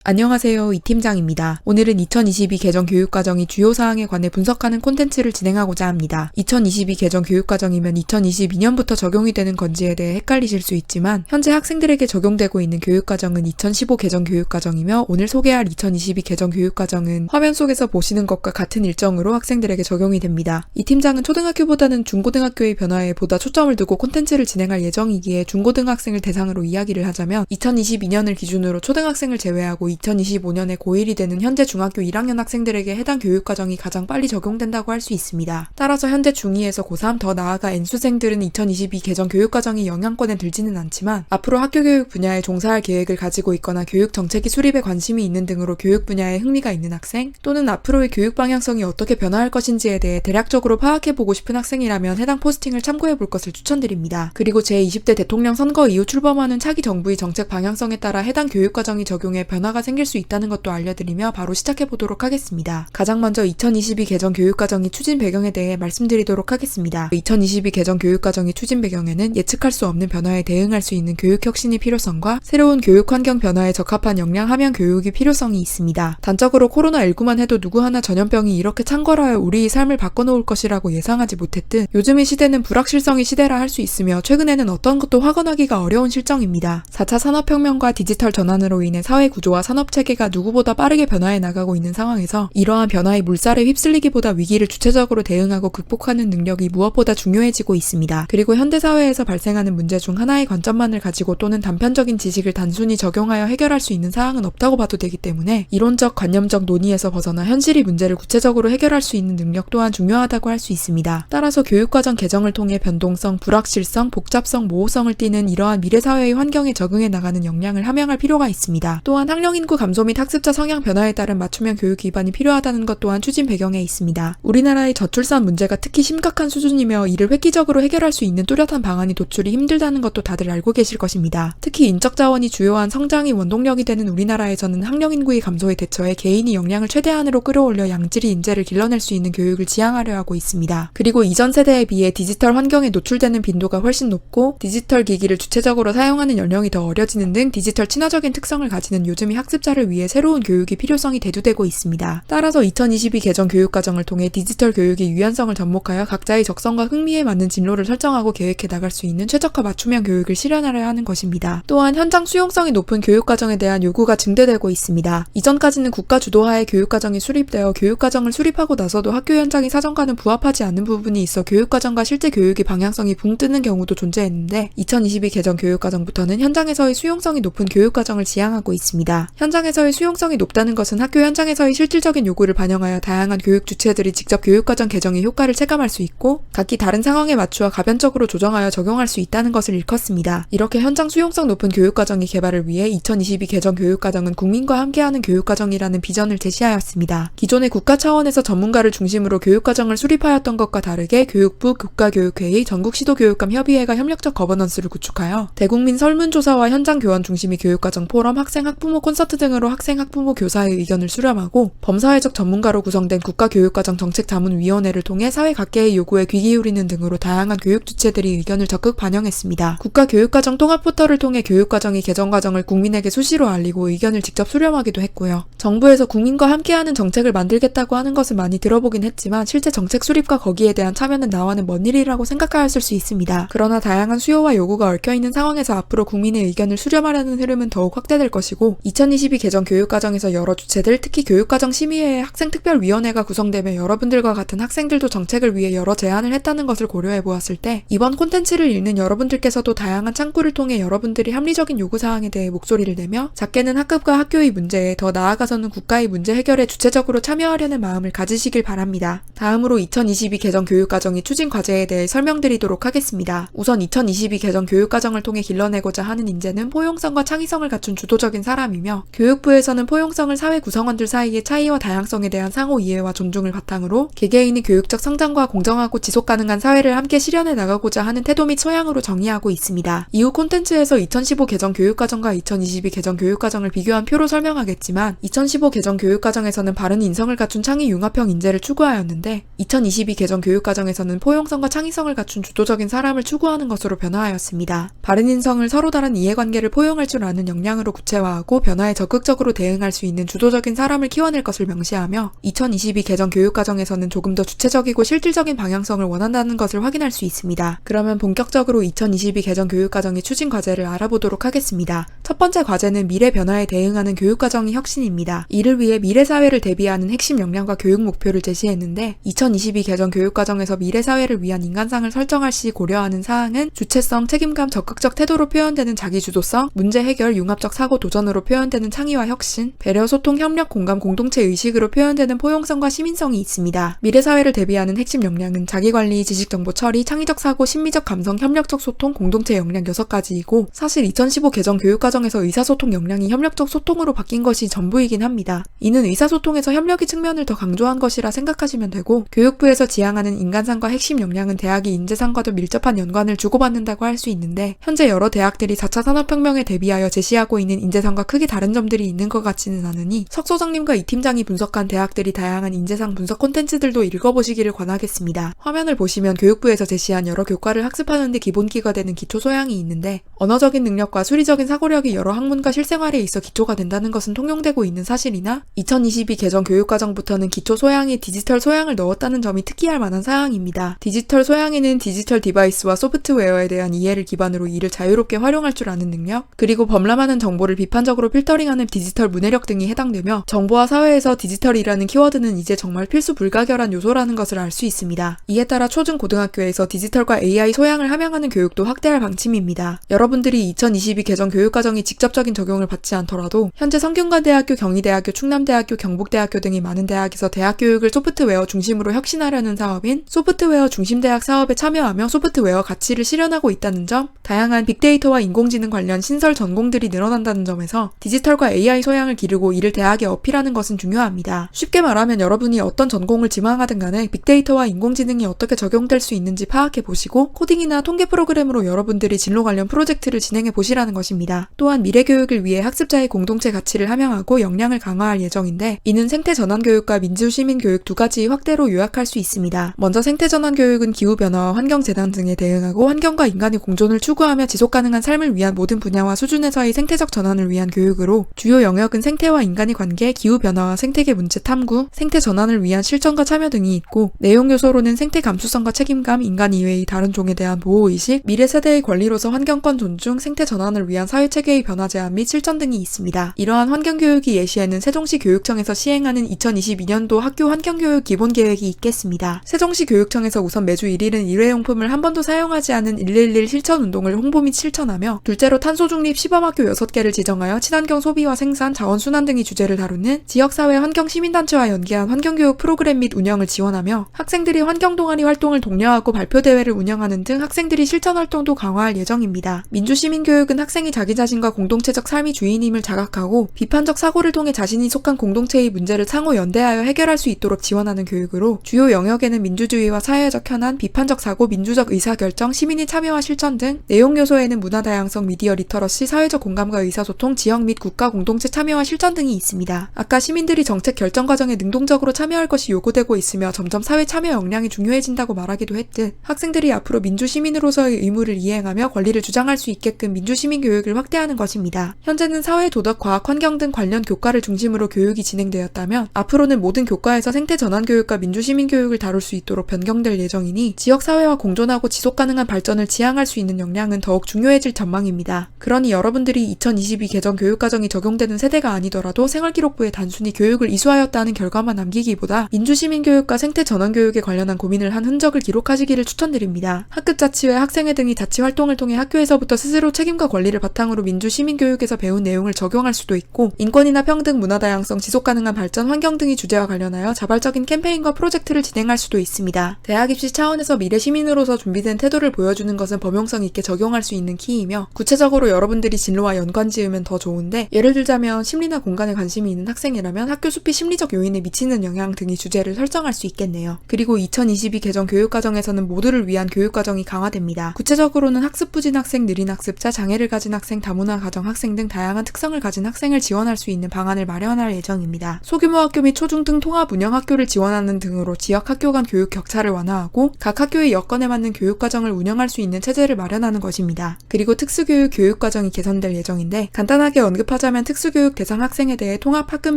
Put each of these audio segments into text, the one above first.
안녕하세요, 이 팀장입니다. 오늘은 2022 개정 교육과정이 주요 사항에 관해 분석하는 콘텐츠를 진행하고자 합니다. 2022 개정 교육과정이면 2022년부터 적용이 되는 건지에 대해 헷갈리실 수 있지만 현재 학생들에게 적용되고 있는 교육과정은 2015 개정 교육과정이며 오늘 소개할 2022 개정 교육과정은 화면 속에서 보시는 것과 같은 일정으로 학생들에게 적용이 됩니다. 이 팀장은 초등학교보다는 중고등학교의 변화에 보다 초점을 두고 콘텐츠를 진행할 예정이기에 중고등학생을 대상으로 이야기를 하자면 2022년을 기준으로 초등학생을 제외하고 2025년에 고1이 되는 현재 중학교 1학년 학생들에게 해당 교육과정이 가장 빨리 적용된다고 할 수 있습니다. 따라서 현재 중2에서 고3 더 나아가 N수생들은 2022 개정 교육과정이 영향권에 들지는 않지만 앞으로 학교교육 분야에 종사할 계획을 가지고 있거나 교육 정책이 수립에 관심이 있는 등으로 교육 분야에 흥미가 있는 학생 또는 앞으로의 교육 방향성이 어떻게 변화할 것인지에 대해 대략적으로 파악해보고 싶은 학생이라면 해당 포스팅을 참고해볼 것을 추천드립니다. 그리고 제20대 대통령 선거 이후 출범하는 차기 정부의 정책 방향성에 따라 해당 교육과정이 적용해 변화가 생길 수 있다는 것도 알려드리며 바로 시작해보도록 하겠습니다. 가장 먼저 2022 개정 교육과정이 추진 배경에 대해 말씀드리도록 하겠습니다. 2022 개정 교육과정의 추진 배경에는 예측할 수 없는 변화에 대응할 수 있는 교육 혁신의 필요성과 새로운 교육 환경 변화에 적합한 역량 함양 교육의 필요성이 있습니다. 단적으로 코로나19만 해도 누구 하나 전염병이 이렇게 창궐하여 우리의 삶을 바꿔놓을 것이라고 예상하지 못했듯 요즘의 시대는 불확실성의 시대라 할 수 있으며 최근에는 어떤 것도 확언하기가 어려운 실정입니다. 4차 산업혁명과 디지털 전환으로 인해 사회 구조와 산업체계가 누구보다 빠르게 변화해 나가고 있는 상황에서 이러한 변화의 물살에 휩쓸리기보다 위기를 주체적으로 대응하고 극복하는 능력이 무엇보다 중요해지고 있습니다. 그리고 현대사회에서 발생하는 문제 중 하나의 관점만을 가지고 또는 단편적인 지식을 단순히 적용하여 해결할 수 있는 사항은 없다고 봐도 되기 때문에 이론적, 관념적 논의에서 벗어나 현실의 문제를 구체적으로 해결할 수 있는 능력 또한 중요하다고 할 수 있습니다. 따라서 교육과정 개정을 통해 변동성, 불확실성, 복잡성, 모호성을 띠는 이러한 미래사회의 환경에 적응해 나가는 역량을 함양할 필요가 있습니다. 또한 학령인구 감소 및 학습자 성향 변화에 따른 맞춤형 교육 기반이 필요하다는 것 또한 추진 배경에 있습니다. 우리나라의 저출산 문제가 특히 심각한 수준이며 이를 획기적으로 해결할 수 있는 뚜렷한 방안이 도출이 힘들다는 것도 다들 알고 계실 것입니다. 특히 인적 자원이 주요한 성장의 원동력이 되는 우리나라에서는 학령인구의 감소에 대처해 개인이 역량을 최대한으로 끌어올려 양질의 인재를 길러낼 수 있는 교육을 지향하려 하고 있습니다. 그리고 이전 세대에 비해 디지털 환경에 노출되는 빈도가 훨씬 높고 디지털 기기를 주체적으로 사용하는 연령이 더 어려지는 등 디지털 친화적인 특성을 가지는 요즘의 학습자를 위해 새로운 교육의 필요성이 대두되고 있습니다. 따라서 2022 개정 교육과정을 통해 디지털 교육의 유연성을 접목하여 각자의 적성과 흥미에 맞는 진로를 설정하고 계획해 나갈 수 있는 최적화 맞춤형 교육을 실현하려 하는 것입니다. 또한 현장 수용성이 높은 교육과정에 대한 요구가 증대되고 있습니다. 이전까지는 국가 주도하에 교육과정이 수립되어 교육과정을 수립하고 나서도 학교 현장의 사정과는 부합하지 않는 부분이 있어 교육과정과 실제 교육의 방향성이 붕 뜨는 경우도 존재했는데 2022 개정 교육과정부터는 현장에서의 수용성이 높은 교육과정을 지향하고 있습니다. 현장에서의 수용성이 높다는 것은 학교 현장에서의 실질적인 요구를 반영하여 다양한 교육 주체들이 직접 교육과정 개정의 효과를 체감할 수 있고 각기 다른 상황에 맞추어 가변적으로 조정하여 적용할 수 있다는 것을 일컫습니다. 이렇게 현장 수용성 높은 교육과정의 개발을 위해 2022 개정 교육과정은 국민과 함께하는 교육과정이라는 비전을 제시하였습니다. 기존의 국가 차원에서 전문가를 중심으로 교육과정을 수립하였던 것과 다르게 교육부, 국가교육회의, 전국시도교육감 협의회가 협력적 거버넌스를 구축하여 대국민 설문조사와 현장 교원 중심의 교육과정 포럼, 학생, 학부모 콘서트 등으로 학생, 학부모, 교사의 의견을 수렴하고 범사회적 전문가로 구성된 국가교육과정 정책자문위원회를 통해 사회 각계의 요구에 귀 기울이는 등으로 다양한 교육 주체들이 의견을 적극 반영했습니다. 국가교육과정 통합포털을 통해 교육과정의 개정 과정을 국민에게 수시로 알리고 의견을 직접 수렴하기도 했고요. 정부에서 국민과 함께하는 정책을 만들겠다고 하는 것은 많이 들어보긴 했지만 실제 정책 수립과 거기에 대한 참여는 나와는 먼 일이라고 생각하였을 수 있습니다. 그러나 다양한 수요와 요구가 얽혀있는 상황에서 앞으로 국민의 의견을 수렴하려는 흐름은 더욱 확대될 것이고 2022 개정 교육과정에서 여러 주체들, 특히 교육과정심의회의 학생특별위원회가 구성되며 여러분들과 같은 학생들도 정책을 위해 여러 제안을 했다는 것을 고려해보았을 때 이번 콘텐츠를 읽는 여러분들께서도 다양한 창구를 통해 여러분들이 합리적인 요구사항에 대해 목소리를 내며 작게는 학급과 학교의 문제에 더 나아가서는 국가의 문제 해결에 주체적으로 참여하려는 마음을 가지시길 바랍니다. 다음으로 2022 개정 교육과정의 추진 과제에 대해 설명드리도록 하겠습니다. 우선 2022 개정 교육과정을 통해 길러내고자 하는 인재는 포용성과 창의성을 갖춘 주도적인 사람이며 교육부에서는 포용성을 사회 구성원들 사이의 차이와 다양성에 대한 상호 이해와 존중을 바탕으로 개개인의 교육적 성장과 공정하고 지속 가능한 사회를 함께 실현해 나가고자 하는 태도 및 소양으로 정의하고 있습니다. 이후 콘텐츠에서 2015 개정 교육과정과 2022 개정 교육과정을 비교한 표로 설명하겠지만 2015 개정 교육과정에서는 바른 인성을 갖춘 창의 융합형 인재를 추구하였는데 2022 개정 교육과정에서는 포용성과 창의성을 갖춘 주도적인 사람을 추구하는 것으로 변화하였습니다. 바른 인성을 서로 다른 이해관계를 포용할 줄 아는 역량으로 구체화하고 변화에 적극적으로 대응할 수 있는 주도적인 사람을 키워낼 것을 명시하며 2022 개정 교육과정에서는 조금 더 주체적이고 실질적인 방향성을 원한다는 것을 확인할 수 있습니다. 그러면 본격적으로 2022 개정 교육과정의 추진 과제를 알아보도록 하겠습니다. 첫 번째 과제는 미래 변화에 대응하는 교육과정의 혁신입니다. 이를 위해 미래 사회를 대비하는 핵심 역량과 교육 목표를 제시했는데 2022 개정 교육과정에서 미래 사회를 위한 인간상을 설정할 시 고려하는 사항은 주체성, 책임감, 적극적 태도로 표현되는 자기주도성, 문제 해결, 융합적 사고 도전으로 표현되는 창의와 혁신, 배려, 소통, 협력, 공감, 공동체 의식으로 표현되는 포용성과 시민성이 있습니다. 미래 사회를 대비하는 핵심 역량은 자기관리, 지식정보 처리, 창의적 사고, 심미적 감성, 협력적 소통, 공동체 역량 6가지이고 사실 2015 개정 교육과정에서 의사소통 역량이 협력적 소통으로 바뀐 것이 전부이긴 합니다. 이는 의사소통에서 협력의 측면을 더 강조한 것이라 생각하시면 되고 교육부에서 지향하는 인간상과 핵심 역량은 대학이 인재상과도 밀접한 연관을 주고받는다고 할 수 있는데 현재 여러 대학들이 4차 산업혁명에 대비하여 제시하고 있는 인재상과 크게 다른 점들이 있는 것 같지는 않으니 석 소장님과 이 팀장이 분석한 대학들이 다양한 인재상 분석 콘텐츠들도 읽어보시기를 권하겠습니다. 화면을 보시면 교육부에서 제시한 여러 교과를 학습하는 데 기본기가 되는 기초 소양이 있는데 언어적인 능력과 수리적인 사고력이 여러 학문과 실생활에 있어 기초가 된다는 것은 통용되고 있는 사실이나 2022 개정 교육과정부터는 기초 소양에 디지털 소양을 넣었다는 점이 특이할 만한 사항입니다. 디지털 소양에는 디지털 디바이스와 소프트웨어에 대한 이해를 기반으로 이를 자유롭게 활용할 줄 아는 능력, 그리고 범람하는 정보를 비판적으로 필터링하는 디지털 문해력 등이 해당되며 정보화 사회에서 디지털이라는 키워드는 이제 정말 필수 불가결한 요소라는 것을 알 수 있습니다. 이에 따라 초중 고등학교에서 디지털과 AI 소양을 함양하는 교육도 확대할 방침입니다. 여러분들이 2022 개정 교육과정이 직접적인 적용을 받지 않더라도 현재 성균관대학교, 경희대학교, 충남대학교, 경북대학교 등이 많은 대학에서 대학 교육을 소프트웨어 중심으로 혁신하려는 사업인 소프트웨어 중심대학 사업에 참여하며 소프트웨어 가치를 실현하고 있다는 점, 다양한 빅데이터와 인공지능 관련 신설 전공들이 늘어난다는 점에서 디지털과 AI 소양을 기르고 이를 대학에 어필하는 것은 중요합니다. 쉽게 말하면 여러분이 어떤 전공을 지망하든 간에 빅데이터와 인공지능이 어떻게 적용될 수 있는지 파악해 보시고 코딩이나 통계 프로그램으로 여러분들이 진로 관련 프로젝트를 진행해 보시라는 것입니다. 또한 미래 교육을 위해 학습자의 공동체 가치를 함양하고 역량을 강화할 예정인데 이는 생태 전환 교육과 민주 시민 교육 두 가지의 확대로 요약할 수 있습니다. 먼저 생태 전환 교육은 기후 변화와 환경 재난 등에 대응하고 환경과 인간의 공존을 추구하며 지속 가능한 삶을 위한 모든 분야와 수준에서의 생태적 전환을 위한 교육으로 주요 영역은 생태와 인간의 관계, 기후 변화와 생태계 문제 탐구, 생태 전환을 위한 실천과 참여 등이 있고 내용 요소로는 생태 감수성과 책임감, 인간 이외의 다른 종에 대한 보호의식, 미래 세대의 권리로서 환경권 존중, 생태 전환을 위한 사회체계의 변화 제한 및 실천 등이 있습니다. 이러한 환경교육이 예시에는 세종시 교육청에서 시행하는 2022년도 학교 환경교육 기본계획이 있겠습니다. 세종시 교육청에서 우선 매주 1일은 일회용품을 한 번도 사용하지 않은 111 실천운동을 홍보 및 실천하며 둘째로 탄소중립 시범학교 6개를 지정하여 친환경 소비와 생산, 자원순환 등의 주제를 다루는 지역사회 환경시민단체와 연계한 환경교육 프로그램 및 운영을 지원하며 학생들이 환경동아리 활동을 독려하고 발표대회를 운영하는 등 학생들이 실천활동도 강화할 예정입니다. 민주시민교육은 학생이 자기 자신과 공동체적 삶이 주인임을 자각하고 비판적 사고를 통해 자신이 속한 공동체의 문제를 상호 연대하여 해결할 수 있도록 지원하는 교육으로 주요 영역에는 민주주의와 사회적 현안, 비판적 사고, 민주적 의사결정, 시민의 참여와 실천 등 내용 요소에는 문화 다양성, 미디어 리터러시, 사회적 공감과 의사소통, 지역 및 국가 공동체 참여와 실천 등이 있습니다. 아까 시민들이 정책 결정 과정에 능동적으로 참여할 것이 요구되고 있으며 점점 사회 참여 역량이 중요해진다고 말하기도 했듯 학생들이 앞으로 민주시민으로서의 의무를 이행하며 권리를 주장할 수 있게끔 민주시민 교육을 확대하는 것입니다. 현재는 사회, 도덕, 과학, 환경 등 관련 교과를 중심으로 교육이 진행되었다면 앞으로는 모든 교과에서 생태 전환 교육과 민주시민 교육을 다룰 수 있도록 변경될 예정이니 지역사회와 공존하고 지속가능한 발전을 지향할 수 있는 역량은 더욱 중요해질 전망입니다. 그러니 여러분들이 2022 개정 교육과정이 적용되는 세대가 아니더라도 생활기록부에 단순히 교육을 이수하였다는 결과만 남기기보다 민주시민 교육과 생태 전환 교육에 관련한 고민을 한 흔적을 기록하시기를 추천드립니다. 학급 자치회, 학생회 등이 자치 활동을 통해 학교에서부터 스스로 책임과 권리를 바탕으로 민주시민 교육에서 배운 내용을 적용할 수도 있고 인권이나 평등, 문화 다양성, 지속가능한 발전, 환경 등의 주제와 관련하여 자발적인 캠페인과 프로젝트를 진행할 수도 있습니다. 대학 입시 차원에서 미래 시민으로서 준비된 태도를 보여주는 것은 범용성 있게 적용할 수 있는 키이며 구체적으로 여러분들이 진로와 연관 지으면 더 좋은데 예를 들자면 심리나 공간에 관심이 있는 학생이라면 학교 숲이 심리적 요인에 미치는 영향 등의 주제를 설정할 수 있겠네요. 그리고 2022 개정 교육과정에서는 모두를 위한 교육과정이 강화됩니다. 구체적으로는 학습 부진 학생, 느린 학습자, 장애를 가진 학생, 다문화 가정 학생 등 다양한 특성을 가진 학생을 지원할 수 있는 방안 방안을 마련할 예정입니다. 소규모 학교 및 초중등 통합 운영 학교를 지원하는 등으로 지역 학교 간 교육 격차를 완화하고 각 학교의 여건에 맞는 교육과정을 운영할 수 있는 체제를 마련하는 것입니다. 그리고 특수교육 교육과정이 개선될 예정인데 간단하게 언급하자면 특수교육 대상 학생에 대해 통합학급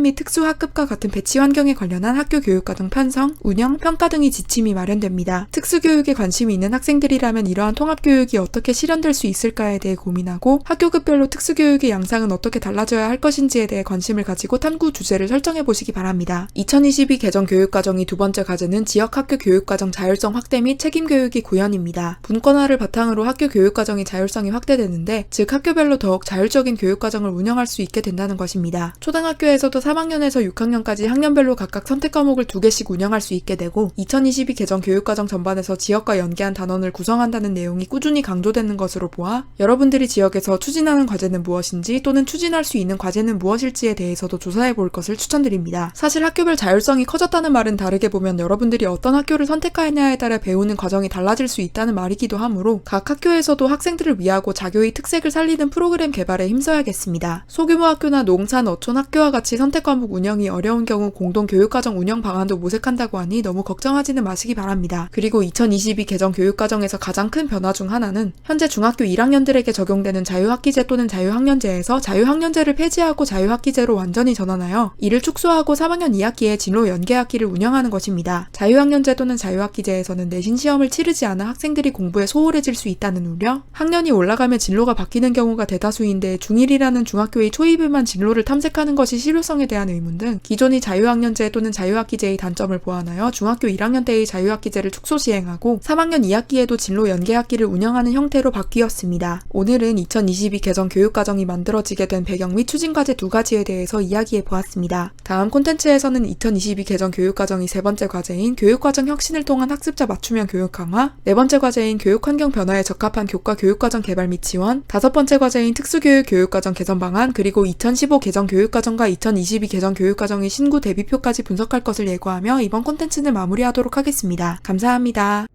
및 특수학급과 같은 배치 환경에 관련한 학교 교육과정 편성, 운영, 평가 등의 지침이 마련됩니다. 특수교육에 관심이 있는 학생들이라면 이러한 통합교육이 어떻게 실현될 수 있을까에 대해 고민하고 학교급별로 특수교육의 양상은 어떻게 달라져야 할 것인지에 대해 관심을 가지고 탐구 주제를 설정해 보시기 바랍니다. 2022 개정 교육과정의 두 번째 과제는 지역학교 교육과정 자율성 확대 및 책임교육의 구현입니다. 분권화를 바탕으로 학교 교육과정의 자율성이 확대되는데 즉 학교별로 더욱 자율적인 교육과정을 운영할 수 있게 된다는 것입니다. 초등학교에서도 3학년에서 6학년까지 학년별로 각각 선택 과목을 2개씩 운영할 수 있게 되고 2022 개정 교육과정 전반에서 지역과 연계한 단원을 구성한다는 내용이 꾸준히 강조되는 것으로 보아 여러분들이 지역에서 추진하는 과제는 무엇인지 또는 추진할 수 있는 과제는 무엇일지에 대해서도 조사해 볼 것을 추천드립니다. 사실 학교별 자율성이 커졌다는 말은 다르게 보면 여러분들이 어떤 학교를 선택하느냐에 따라 배우는 과정이 달라질 수 있다는 말이기도 하므로 각 학교에서도 학생들을 위하고 자교의 특색을 살리는 프로그램 개발에 힘써야겠습니다. 소규모 학교나 농산, 어촌 학교와 같이 선택 과목 운영이 어려운 경우 공동 교육과정 운영 방안도 모색한다고 하니 너무 걱정하지는 마시기 바랍니다. 그리고 2022 개정 교육과정에서 가장 큰 변화 중 하나는 현재 중학교 1학년들에게 적용되는 자유학기제 또는 자유학년제에서 자유학년제를 폐지하고 자유학기제로 완전히 전환하여 이를 축소하고 3학년 2학기에 진로 연계학기를 운영하는 것입니다. 자유학년제 또는 자유학기제에서는 내신 시험을 치르지 않아 학생들이 공부에 소홀해질 수 있다는 우려, 학년이 올라가면 진로가 바뀌는 경우가 대다수인데 중1이라는 중학교의 초입에만 진로를 탐색하는 것이 실효성에 대한 의문 등 기존의 자유학년제 또는 자유학기제의 단점을 보완하여 중학교 1학년 때의 자유학기제를 축소 시행하고 3학년 2학기에도 진로 연계학기를 운영하는 형태로 바뀌었습니다. 오늘은 2022 개정 교육과정이 만들어지게 된 배경 및 추진과제 두 가지에 대해서 이야기해 보았습니다. 다음 콘텐츠에서는 2022 개정 교육과정의 세 번째 과제인 교육과정 혁신을 통한 학습자 맞춤형 교육 강화, 네 번째 과제인 교육환경 변화에 적합한 교과 교육과정 개발 및 지원, 다섯 번째 과제인 특수교육 교육과정 개선 방안, 그리고 2015 개정 교육과정과 2022 개정 교육과정의 신구 대비표까지 분석할 것을 예고하며 이번 콘텐츠는 마무리하도록 하겠습니다. 감사합니다.